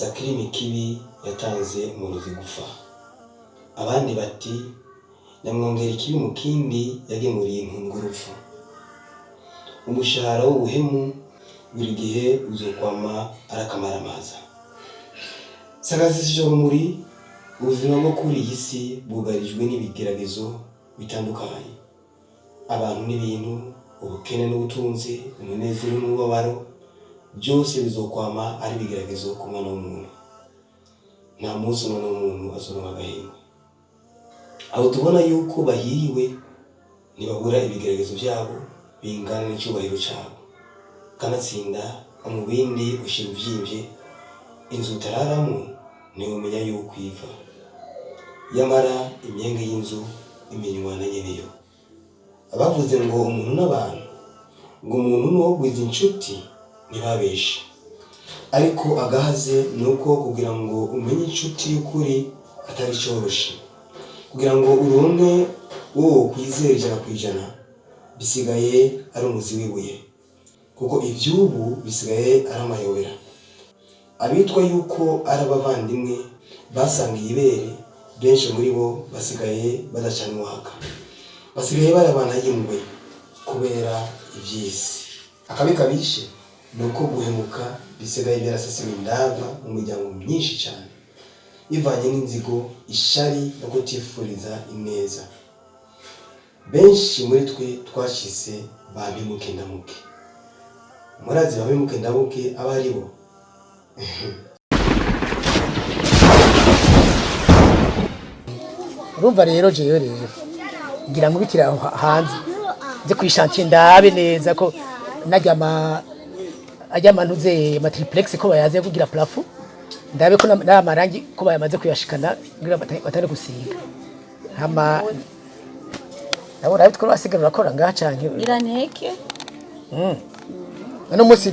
Sakirimi kibi yatanze umurozi gupfa. Abandi bati nyamwongera ikibi mu kindi yagemuriye intungu urupfu. Umushahara w'ubuhemu buri gihe uzokwama arakamaramaza. Sagazisije urumuri, ubuzima bwo kuri iyi si bwugarijwe n'ibigeragezo bitandukanye. Abantu n'ibintu, ubukene n'ubutunzi, umunezero n'umubabaro, byose bizokwama ari ibigeragezo ku mwana w'umuntu. Nta munsi umwana w'umuntu azoronka agahenge. Abo tubona yuko bahiriwe ntibabura ibigeragezo byabo bingana n'icyubahiro cyabo. Kanatsinda mu bindi ushira uvyimvye, inzu utararamo ntiwumenya yuko iva. Yamara imyenge y'inzu imenywa na nyeneyo. Abavuze ngo umuntu n'abantu, ngo umuntu n'uwogwiza inshuti ntibabeshe. Ariko agahaze nuko kugira ngo umenye inshuti y'ukuri atari cyoroshe. Kugira ngo uronke wowe kwizera 100% bisigaye ari umuzi w'ibuye. Kuko ivyubu bisigaye ari amayobera. Abitwa yuko ari abavandimwe basangiye ibere, benshi muri bo basigaye badacanwa haka. Basigaye barabana y'ingwe kubera ivyisi. Akabi kabishe nuko guhemuka bisigaye byarasasiwe indava mu miryango myinshi cyane. Ivanye n'inzigo, ishari no kutifuriza ineza. Benshi muri twe twashise babimuke ndamuke. Murazi babimuke ndamuke abari bo. Urumva rero jewe rero ngira ngo bitira hanze nze kwishantiye ndabe neza ko ajya manuze matriplex ko bayaze kugira plafond ndabe ko n'amarangi ko bayamaze kuyashikana ngira batari gusiga hama nabo rabi twari basigarura akora ngaha canke iranteke no musi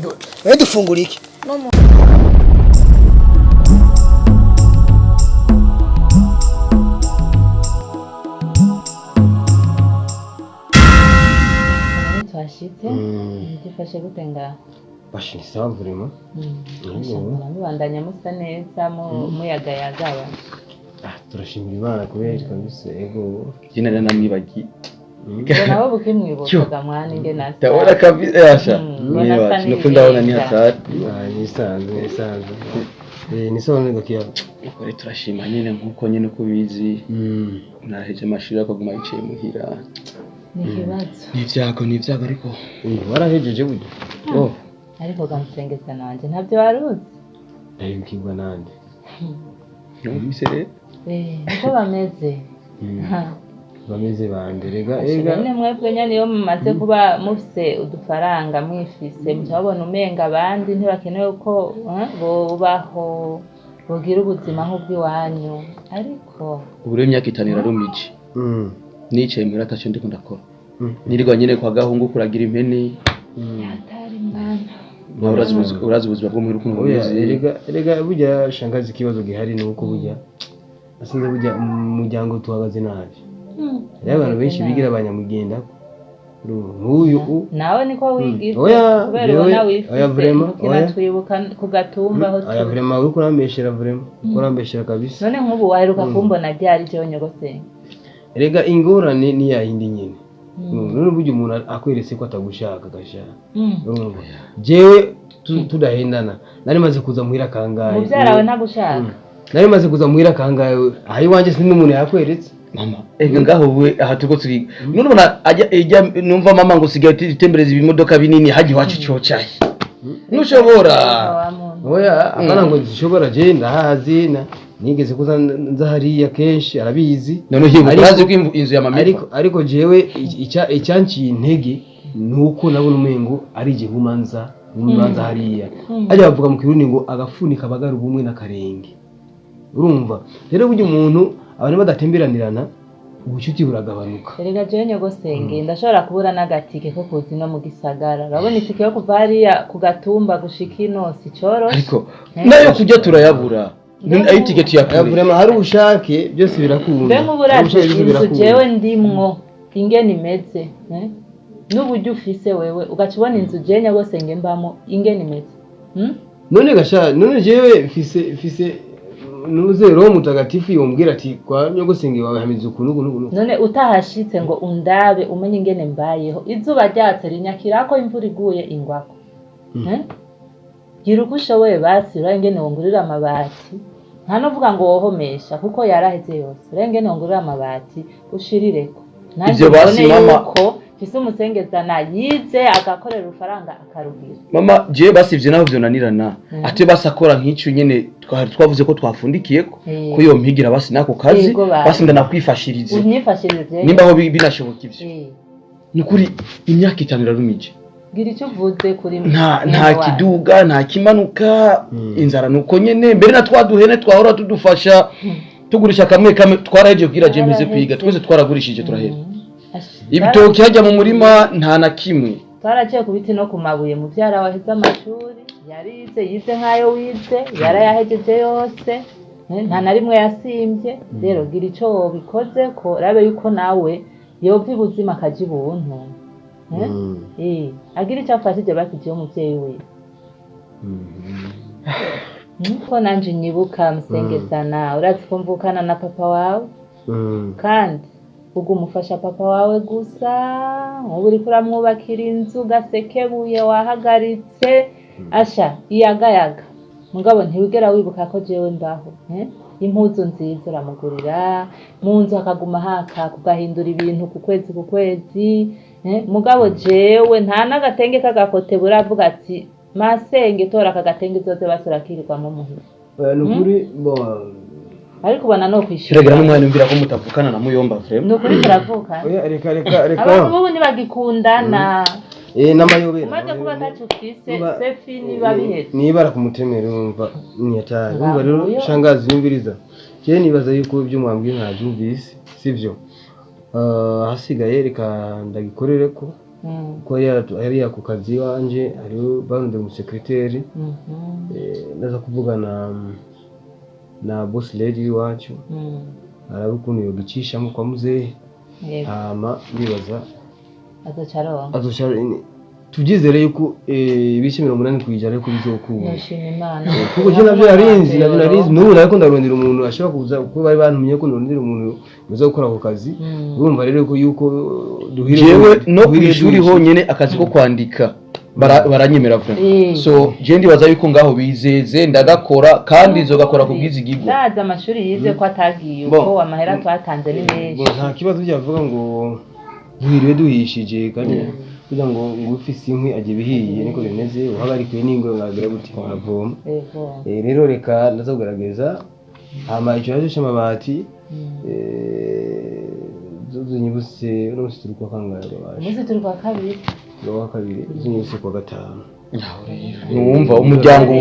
dufungura iki no twashitse gifashe gute ngaha Bashini sawa vraiment. Mubandanya musa neza muyagayagaya. Turashimira Imana kubera kabisa ego. Jina namwibagi. Nabo bukimwibuka mwana inge nasa. Tabora kabisa yasha. Mwibaje no kundaona ni hatari. Nisanzwe. Ni sawa ngo kiya. Ukore turashima nyene nkuko nyene kubizi. Naheje amashuri akaguma yicaye muhira. Nikibazo. Ni ivyago ariko. Warahejeje buryo. Oh. Ariko gamusengeza nanje ntabyo waruzi. Ndabikirwa nande. Numvise rero. Niko bameze. Bameze bande rega none mwebwe nyane yo mumaze kuba mufise udufaranga mwifise mutabona umenga abandi ntibakenewe ko bobaho bogira ubuzima nk'ubwiwanyu ariko ubure imyaka 5 irarumije. Nicaye muri atacho ndiko ndakora. Nirirwa nyene kwa gahungu kuragira impene. Atari mwana. Urazi ubuzima bwo muri rukundo bweze. Rega burya shangazi ikibazo gihari nuko burya asinze burya umuryango tuhagaze nabi. Rero abantu benshi bigira abanyamugenda nk'uyu nawe niko wigira kubera ubona wifise kinatwibuka ku gatumba aho aya vraiment uri kurambeshera vraiment kurambeshera kabisa. None nk'ubu waheruka kumbona byari cyo nyogose. Rega ingorane ni yahindi nyine. None burya umuntu akweretse ko atagushaka gashaka. Jewe tudahendana nari maze kuza muhira kangaye. Mubyarawe nagushaka. Nari maze kuza muhira kangaye ayi wanje sindi umuntu yakweretse. Mama ngaho we aha tuko turi none ubona ajya numva mama ngo sigaye itembereza ibimodoka binini haji wacu cyocaye nushobora oya akana ngo zishobora je ndahazi na nigeze kuza nzahariya kenshi arabizi none urazi ko inzu ya mama ariko jewe icyanci intege nuko nabona umengo ari je humanza hariya ajya bavuga mu kirundi ngo agafunika abagara ubumwe na karenge urumva rero burya umuntu abantu badatemberanirana ubucuti buragabanuka. Erega je nyogosenge ndashobora kubura n'agatike ko kuzi no mu gisagara. Urabona itike yo kuva hariya ku gatumba gushika ino si cyoroshe. Ariko nayo kujya turayabura. Ayo itike tuyakure. Hari ubushake byose birakunda. Mbe muburaje inzu jewe ndimwo ingene imeze, n'uburyo ufise wewe ugacibona inzu je nyogosenge mbamo ingene imeze. none gasha none jewe fise nuze roho mutagatifu yombwira ati kwa nyogosenge wawe hamize ukuntu none utahashitse ngo undabe umenye ingene mbayeho izuba ryatse rinyakirako imvura iguye ingwako gira uko ushoboye basi urengene wongurira amabati nta novuga ngo wohomesha kuko yaraheze yose urengene wongurira amabati ushirireko ivyo basi mama yuko fise umusengezana yize agakorera urufaranga akaruhira mama je basi ivyo naho vyonanirana ate basakora nk'ico nyene twavuze ko twafundikiyeko ko yo mpigira basi nako kazi basi ndanakwifashirize unyifashirize nimba ho binashoboka ivyo nukuri imyaka 5 irarumije gira icyo uvuze kuri nta kiduga nta kimanuka inzara nuko nyene mbere na twaduhene twahora tudufasha tugurisha kamwe twaraheje kugira je meze kwiga twese twaragurishije turahera ibitoki hajya mu murima nta na kimwe twaraciye ku biti no ku mabuye mu byara waheze amashuri yize nk'ayo wize yarayahejeje yose nta na rimwe yasimbye rero gira icyo wobikoze ko rabe yuko nawe yova ubuzima akaja ibuntu agira icyo afashije basigiye umuvyeyi we ko nanje nyibuka musengezana urazi ko mvukana na papa wawe kandi ubwo umufasha papa wawe gusa ubu uriko uramwubakira inzu gasekebuye wahagaritse asha iyagayaga mugabo ntiwigera wibuka ko jewe ndaho impuzu nziza uramugurira mu nzu akaguma haka kugahindura ibintu ku kwezi mugabo jewe nta n'agatenge k'agakote buravuga ati masenge tora akagatenge zoze basurakirirwamo muhira nukuri ariko ubona no kwishira kiragira n'umwana umbira ko mutavukana na muyomba frame nukuri turavuka reka abantu bo ntibagikundana n'amayobera umaze kuba tacu ufise sefi niba bihetse nibara ku mutemere wumva niyataye wumva rero shangazi yumviriza je nibaza yuko ibyo mwambwiye ntabyumvise sivyo hasigaye reka ndagikorere ko ko yari ku kazi wanje ariyo barundi mu secretary naza kuvugana na boss lady wacu arabukuntu yogicishamo kwa muzehe hama ndibaza azocharo tubyizere yuko ibice 80 kwijana ko bizokubona kuko je navyo narinzi n'ubu nariko ndarondera umuntu ashobora kuza kuko bari bantumye ko ndondera umuntu uza gukora ako kazi urumva rero ko yuko duhire jewe no kwishuri honyene akazi ko kwandika baranyemera vuba so je ndibaza yuko ngaho bizeze ndagakora kandi nzogakora ku bwizigirwa ndaza amashuri yize ko atagiye uko amahera twatanze ni menshi nta kibazo byavuga ngo duhiriwe duhishije kandi kugira ngo ufise inkwi aje bihiye niko bimeze uhagarikiwe n'ingo ngagira guti uravoma rero reka ndazogerageza hama icyo yaje cy'amabati zunyibuse no siturukwa kangaye muzi turukwa kabiri zunyibuse kwa gatanu numva umuryango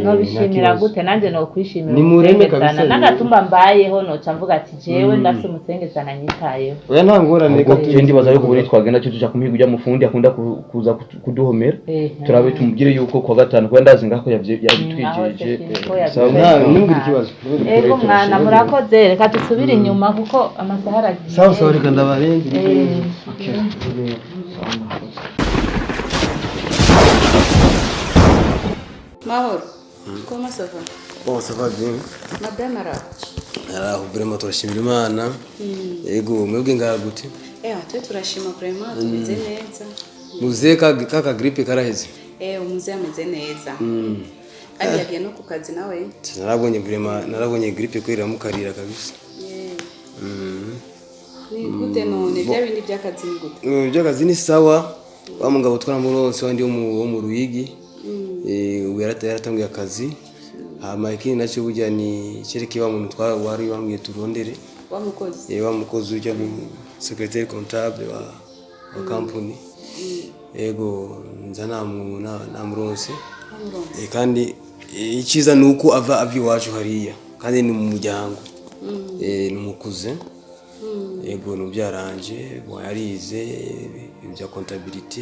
nobishimira gute nanjye no kwishimira umusengezana n'agatumba mbayeho noca mvuga ati jewe ndafise umusengezana nyitayeho oya nta ngorane gato ndibaza yuko buri twagenda cyo tuja kumpiga ujya mufundi akunda kuza kuduhomera turabe tumugire yuko kwa gatanu kwa ndazi ngako yabitwijeje sawa ntumbwire ikibazo ego mwana murakoze reka dusubire inyuma kuko amasaha aragiye sawa reka ndabarenze Mahoro, comment ça va? Bon, ça va bien. Madame Ara. Alors, vraiment turashimira Imana. Yego, mwebwe ngagute? Twe turashima vraiment tumeze neza. Muze kaka grippe karaheze. Umuze ameze neza. Kandi yagiye no ku kazi nawe. Narabonye grippe kwera mukarira kabisa. Ni gute none bya bindi by'akazi ni gute? By'akazi ni sawa. Wa mugabo twaramuronse wandi wo mu Ruyigi. Ubu yaratangiye akazi. Hama ikindi nacyo burya ni cyerekeye wa muntu wari wambwiye turondere. Wa mukozi. Wa mukozi ujya mu secrétaire comptable wa company. Yego nza namuronse. Kandi ikiza nuko ava iwacu hariya kandi ni mu muryango. Ni umukuze. Yego nubyaranje yarize ibya comptabilité,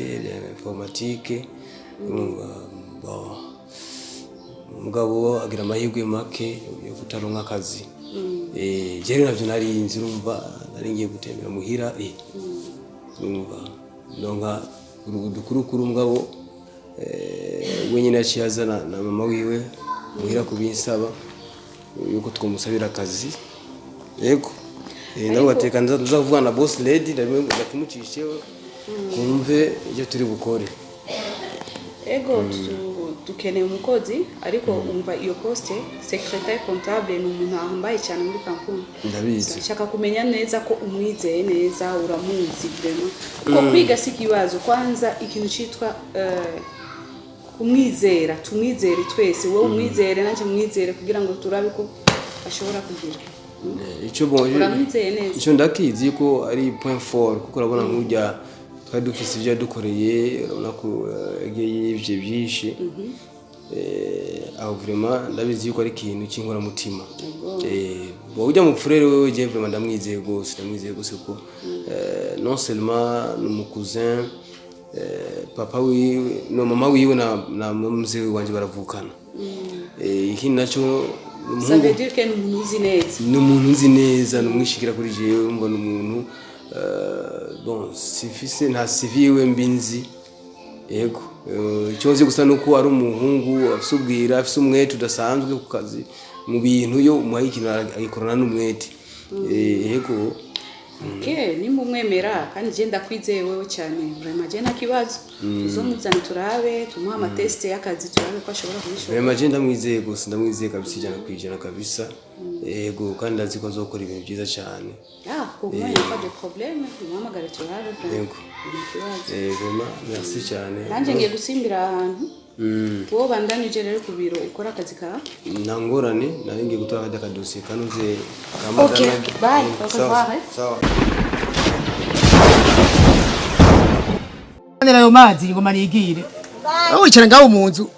informatique. Mugabo agira amahirwe make yo kutaronka akazi. Jeri navyo narinzi urumva nari ngiye gutembera muhira urumva ndonka udukurukuru mugabo wenyine yaciye azana na mama wiwe muhira kubinsaba yuko twamusabira akazi yego nabo bateka nzavuga na boss lady ndakimucisheho kumve ibyo turi bukore ego dukeneye umukozi ariko umva iyo poste secrétaire comptable ni umuntu ahambaye cyane muri kampuni ndabizi nshaka kumenya neza ko umwizeye neza uramuzi vraiment ko kwiga si kibazo kwanza ikintu citwa umwizera tumwizere twese wowe umwizere nanje mwizere kugira ngo turabe ko ashobora kugira icyo ndakizi ko ari point fort kuko urabona nk'ujya twari dufise ibyo yadukoreye urabona ko yivye byinshi aho vraiment ndabizi yuko ari ikintu cy'inkoramutima ujya mu frere wewe je vraiment ndamwizeye gose ko non seulement ni mon cousin papa wiwe no mama wiwe na mzee wanje baravukana ikindi naco ça veut dire que ni umuntu uzi neza numwishikira kuri jewe mbona umuntu bon sifise nta civiwe mbinzi yego icyoze gusa nuko ari umuhungu afisubwira afise umwete udasanzwe ku kazi mu bintu yo umuhaye ikintu agikorana n'umwete yego nimba umwemera kandi je ndakwizeye wewe cyane vraiment je nakibazo uzomuzana turabe tumuha amateste y'akazi turabe ko ashobora kubishobora vraiment je ndamwizeye gusa ndamwizeye kabisa ijana kwijana kabisa yego kandi ndazi ko azokora ibintu byiza cyane pour moi il y a pas de problème tumuhamagare turabe yego vraiment merci cyane nanje ngiye gusimbira ahantu wowe bandanije rero ku biro ukora akazi kawe nangorane nari ngiye gutwara akadosiye kanuze okay bye sawa nera yo mazi ngoma nigire aho wicara ngaho mu nzu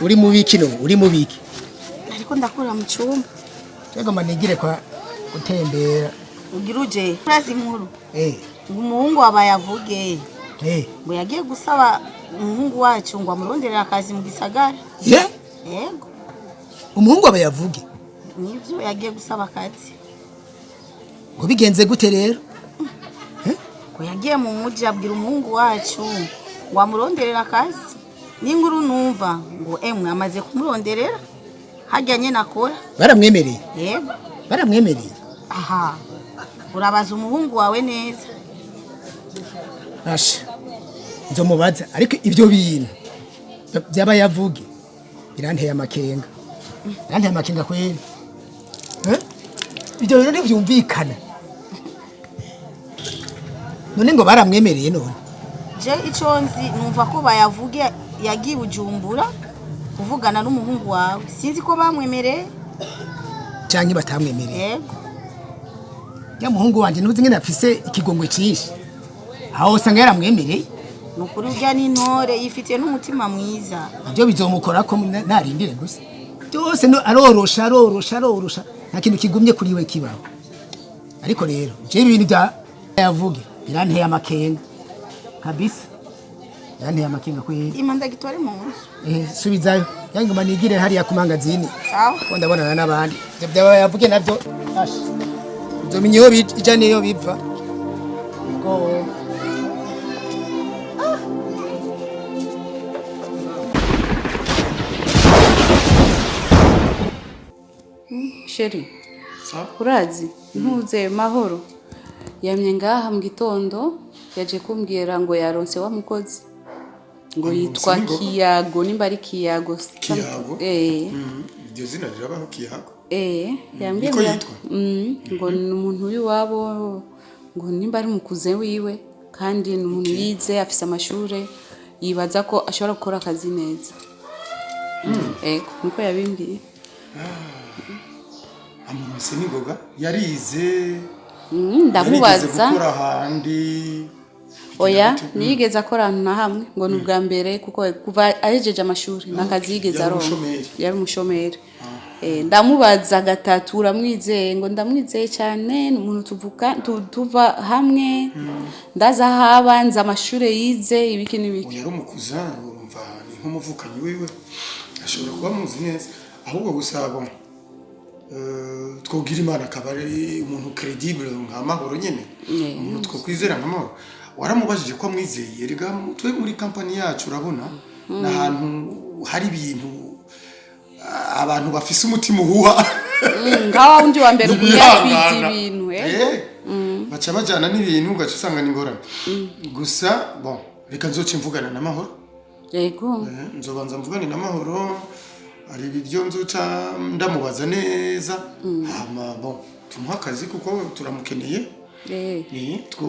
uri mu biki ariko ndakora mu cyumba ngoma nigire kwa gutembera ugira uje urazi inkuru umuhungu wabayavuge ngo yagiye gusaba umuhungu wacu ngo amuronderera akazi mu gisagara yego umuhungu wabayavuge nivyo yagiye gusaba akazi ngo bigenze gute rero ngo yagiye mu muji abwira umuhungu wacu ngo amuronderera akazi n'inkuru numva ngo emwe amaze kumuronderera hajyanye nakora baramwemereye yego baramwemereye aha urabaza umuhungu wawe neza asha nzomubaza ariko ibyo bintu byaba yavuge biranteye amakenga kweli ibyo rero ntibyumvikana none ngo baramwemereye none je icyo nzi numva ko bayavuge yagiye Bujumbura kuvugana n'umuhungu wawe sinzi ko bamwemereye cyangwa batamwemereye yego ya muhungu wanje ntuzi ngene afise ikigongwe cyinshi aho usanga yaramwemereye nukuri urya n'intore yifitiye n'umutima mwiza nabyo bizomukora ko narindire gusa byose arorosha nta kintu kigumye kuri we kibaho ariko rero je ibintu bya yavuge biranteye amakenga kabisa biranteye amakenga kwe imanda gitware mu nzu subizayo yangoma nigire hariya ku mangazini sawa ko ndabonana n'abandi byaba yavuge nabyo uzomenye iyo bija niyo biva ngo Sheri urazi ntuze mahoro yamye ngaha mu gitondo yaje kumbwira ngo yaronse wa mukozi ngo yitwa Kiyago nimba ari Kiyago iryo zina rirabaho Kiyago yambwiye ngo ni umuntu w'iwabo ngo nimba ari mukuze wiwe kandi ni umuntu yize afise amashure yibaza ko ashobora gukora akazi neza niko yabimbwiye amumese n'ingoga yarize ndamubaza gukora ahandi oya niyigeze akora ahantu na hamwe ngo ni ubwa mbere kuko kuva ahejeje amashuri n'akazi yigeze aronka yari umushomeri ndamubaza gatatu uramwizeye ngo ndamwizeye cyane ni umuntu tuva hamwe ndaza haba nzi amashuri yize ibiki n'ibiki yari umukuza urumva ni nk'umuvukanyi wiwe ashobora kuba amuzi neza ahubwo gusaba twogira imana akaba ari umuntu credible nka mahoro nyene umuntu twokwizera nka mahoro waramubajije ko amwizeye erega twe muri company yacu urabona n'ahantu hari ibintu abantu bafise umutima uhuha ngaho undi wa mbere kuyatwita ibintu baca bajana n'ibintu ugaca usanga n'ingorane gusa bon reka nzoce mvugana na mahoro yego nzobanza mvugane na mahoro ari ibyo nzoca ndamubaza neza hama bon tumuha akazi kuko turamukeneye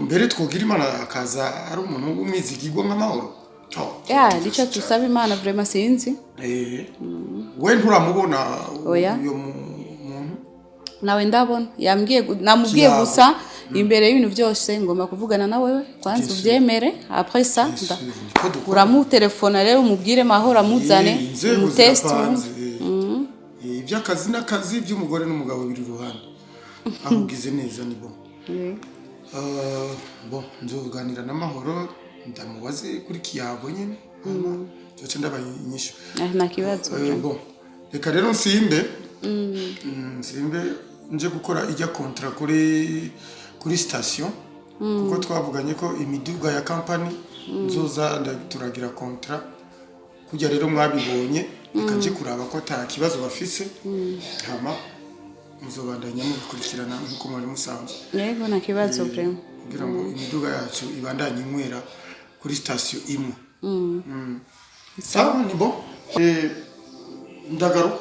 mbere twogira imana akaza ari umuntu w'umwizigirwa nk'amahoro nicyo tusaba imana vraiment sinzi we nturamubona oya uyo muntu nawe ndabona namubwiye gusa imbere y'ibintu byose ngomba kuvugana na wewe kwanza ubyemere après ça uramutelefona rero umubwire mahoro amuzane umutest iby'akazi n'akazi by'umugore n'umugabo biri ruhande ahugize neza ni bon bon nzoganira na mahoro ndamubaze kuri kiyago nyine cyo ndabayinyisho nta kibazo bon reka rero nsimbe nje gukora ijya contrat kuri station kuko twavuganye ko imiduga ya company nzoza turagira contrat kujya rero mwabibonye reka nje kuraba ko ta kibazo bafise hama muzobandanya mubikurikirana nkuko mwari musanzwe yego nta kibazo vraiment kugira ngo imiduga yacu ibandanye inywera kuri station imwe sawa ni bon ndagaruka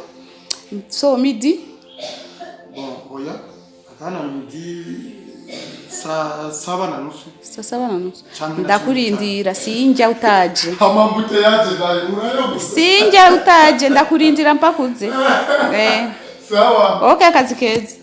so midi bon oya akana midi saa 7:30 ndakurindira sinjya utaje amambute yaje nayo urayo sinjya utaje ndakurindira mpakuze sawa okay akazi keza